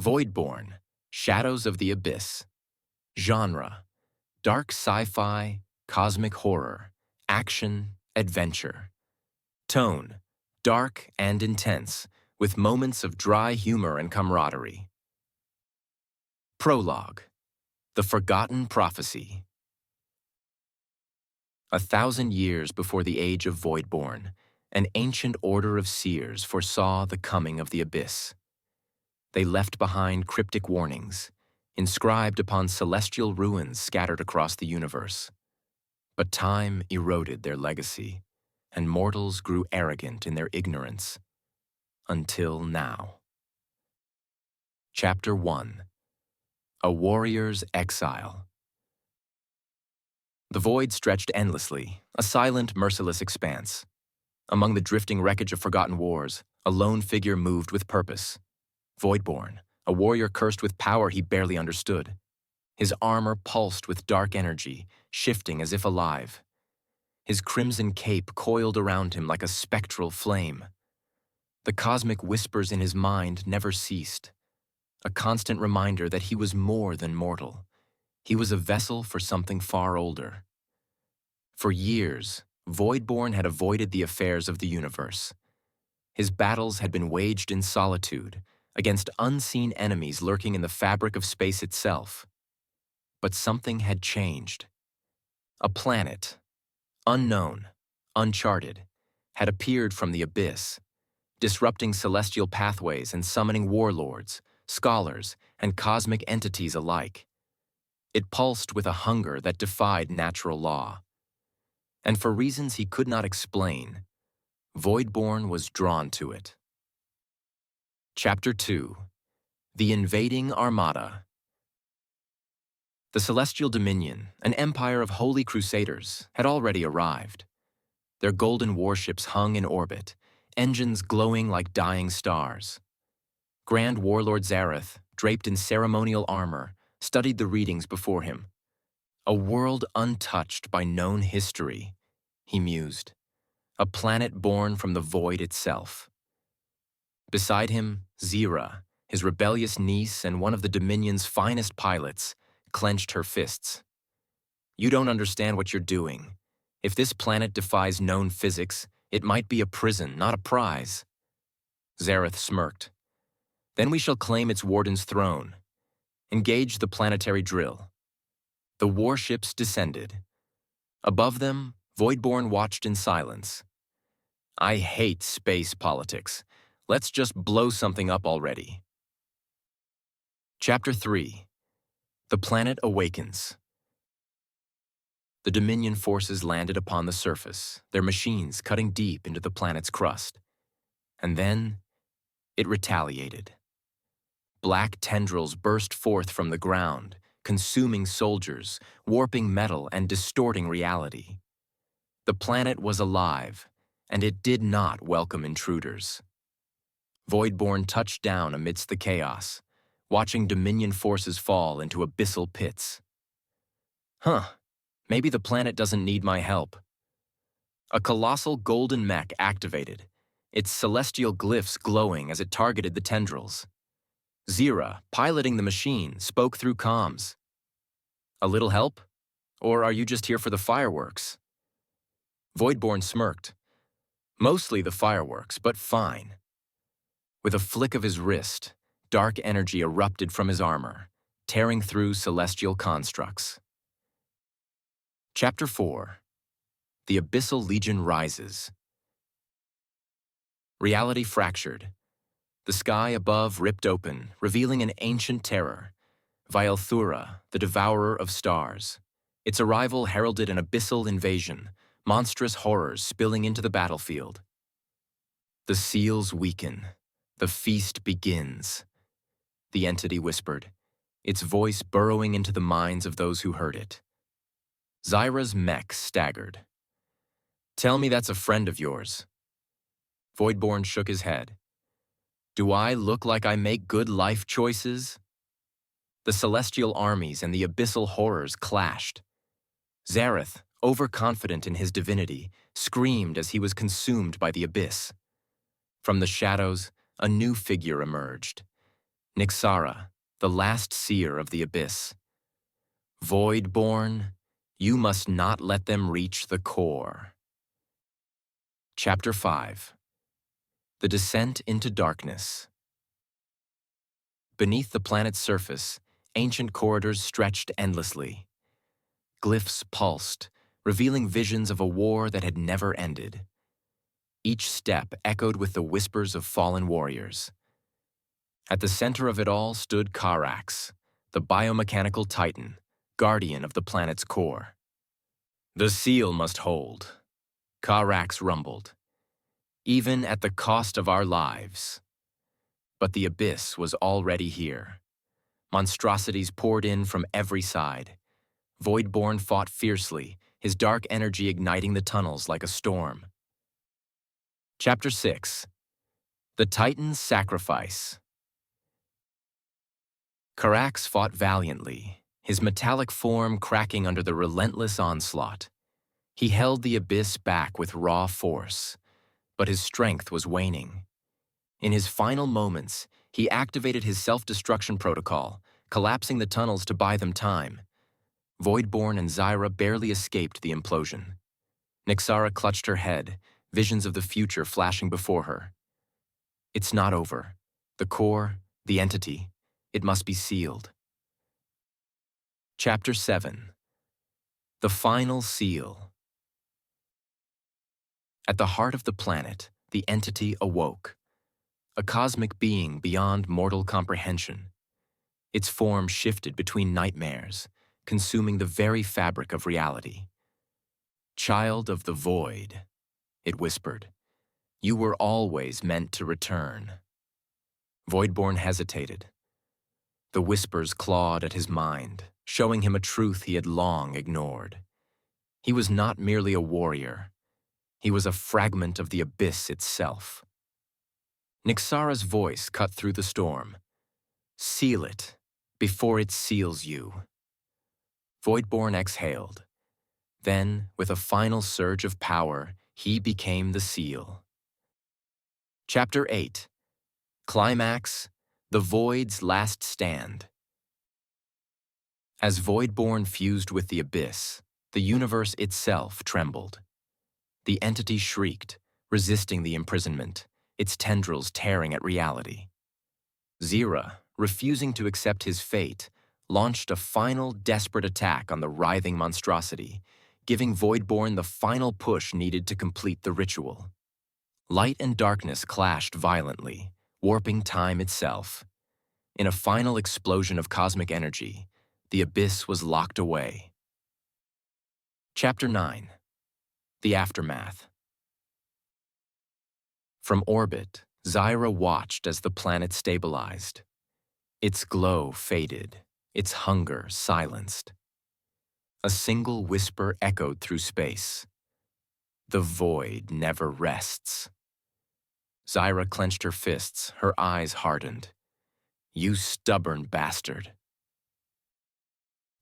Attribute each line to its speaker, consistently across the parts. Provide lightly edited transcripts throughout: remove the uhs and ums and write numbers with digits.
Speaker 1: Voidborn, Shadows of the Abyss. Genre: dark sci-fi, cosmic horror, action, adventure. Tone: dark and intense, with moments of dry humor and camaraderie. Prologue: The Forgotten Prophecy. 1,000 years before the age of Voidborn, an ancient order of seers foresaw the coming of the abyss. They left behind cryptic warnings, inscribed upon celestial ruins scattered across the universe. But time eroded their legacy, and mortals grew arrogant in their ignorance. Until now. Chapter 1: A Warrior's Exile. The void stretched endlessly, a silent, merciless expanse. Among the drifting wreckage of forgotten wars, a lone figure moved with purpose. Voidborn, a warrior cursed with power he barely understood. His armor pulsed with dark energy, shifting as if alive. His crimson cape coiled around him like a spectral flame. The cosmic whispers in his mind never ceased, a constant reminder that he was more than mortal. He was a vessel for something far older. For years, Voidborn had avoided the affairs of the universe. His battles had been waged in solitude, against unseen enemies lurking in the fabric of space itself. But something had changed. A planet, unknown, uncharted, had appeared from the abyss, disrupting celestial pathways and summoning warlords, scholars, and cosmic entities alike. It pulsed with a hunger that defied natural law. And for reasons he could not explain, Voidborn was drawn to it. Chapter 2: The Invading Armada. The Celestial Dominion, an empire of holy crusaders, had already arrived. Their golden warships hung in orbit, engines glowing like dying stars. Grand Warlord Zareth, draped in ceremonial armor, studied the readings before him. A world untouched by known history, he mused. A planet born from the void itself. Beside him, Zira, his rebellious niece and one of the Dominion's finest pilots, clenched her fists. You don't understand what you're doing. If this planet defies known physics, it might be a prison, not a prize. Zareth smirked. Then we shall claim its warden's throne. Engage the planetary drill. The warships descended. Above them, Voidborn watched in silence. I hate space politics. Let's just blow something up already. Chapter 3: The Planet Awakens. The Dominion forces landed upon the surface, their machines cutting deep into the planet's crust. And then, it retaliated. Black tendrils burst forth from the ground, consuming soldiers, warping metal, and distorting reality. The planet was alive, and it did not welcome intruders. Voidborn touched down amidst the chaos, watching Dominion forces fall into abyssal pits. Maybe the planet doesn't need my help. A colossal golden mech activated, its celestial glyphs glowing as it targeted the tendrils. Zira, piloting the machine, spoke through comms. A little help? Or are you just here for the fireworks? Voidborn smirked. Mostly the fireworks, but fine. With a flick of his wrist, dark energy erupted from his armor, tearing through celestial constructs. Chapter 4: The Abyssal Legion Rises. Reality fractured. The sky above ripped open, revealing an ancient terror, Vaelthura, the devourer of stars. Its arrival heralded an abyssal invasion, monstrous horrors spilling into the battlefield. The seals weaken. The feast begins, the entity whispered, its voice burrowing into the minds of those who heard it. Zyra's mech staggered. Tell me that's a friend of yours. Voidborn shook his head. Do I look like I make good life choices? The celestial armies and the abyssal horrors clashed. Zareth, overconfident in his divinity, screamed as he was consumed by the abyss. From the shadows, a new figure emerged. Nyxara, the last seer of the abyss. Voidborn, you must not let them reach the core. Chapter 5. The Descent into Darkness. Beneath the planet's surface, ancient corridors stretched endlessly. Glyphs pulsed, revealing visions of a war that had never ended. Each step echoed with the whispers of fallen warriors. At the center of it all stood Karax, the biomechanical titan, guardian of the planet's core. The seal must hold, Karax rumbled, even at the cost of our lives. But the abyss was already here. Monstrosities poured in from every side. Voidborn fought fiercely, his dark energy igniting the tunnels like a storm. Chapter 6. The Titan's Sacrifice. Karax fought valiantly, his metallic form cracking under the relentless onslaught. He held the abyss back with raw force, but his strength was waning. In his final moments, he activated his self-destruction protocol, collapsing the tunnels to buy them time. Voidborn and Zyra barely escaped the implosion. Nyxara clutched her head, visions of the future flashing before her. It's not over. The core, the entity, it must be sealed. Chapter 7. The Final Seal. At the heart of the planet, the entity awoke. A cosmic being beyond mortal comprehension. Its form shifted between nightmares, consuming the very fabric of reality. Child of the void, it whispered. You were always meant to return. Voidborn hesitated. The whispers clawed at his mind, showing him a truth he had long ignored. He was not merely a warrior. He was a fragment of the abyss itself. Nyxara's voice cut through the storm. Seal it, before it seals you. Voidborn exhaled. Then, with a final surge of power, he became the seal. Chapter 8. Climax, the Void's Last Stand. As Voidborn fused with the abyss, the universe itself trembled. The entity shrieked, resisting the imprisonment, its tendrils tearing at reality. Zira, refusing to accept his fate, launched a final desperate attack on the writhing monstrosity, giving Voidborn the final push needed to complete the ritual. Light and darkness clashed violently, warping time itself. In a final explosion of cosmic energy, the abyss was locked away. Chapter 9. The Aftermath. From orbit, Zyra watched as the planet stabilized. Its glow faded, its hunger silenced. A single whisper echoed through space. The void never rests. Zyra clenched her fists, her eyes hardened. You stubborn bastard.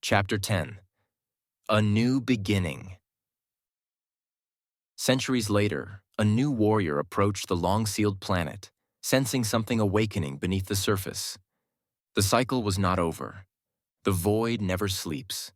Speaker 1: Chapter 10. A New Beginning. Centuries later, a new warrior approached the long-sealed planet, sensing something awakening beneath the surface. The cycle was not over. The void never sleeps,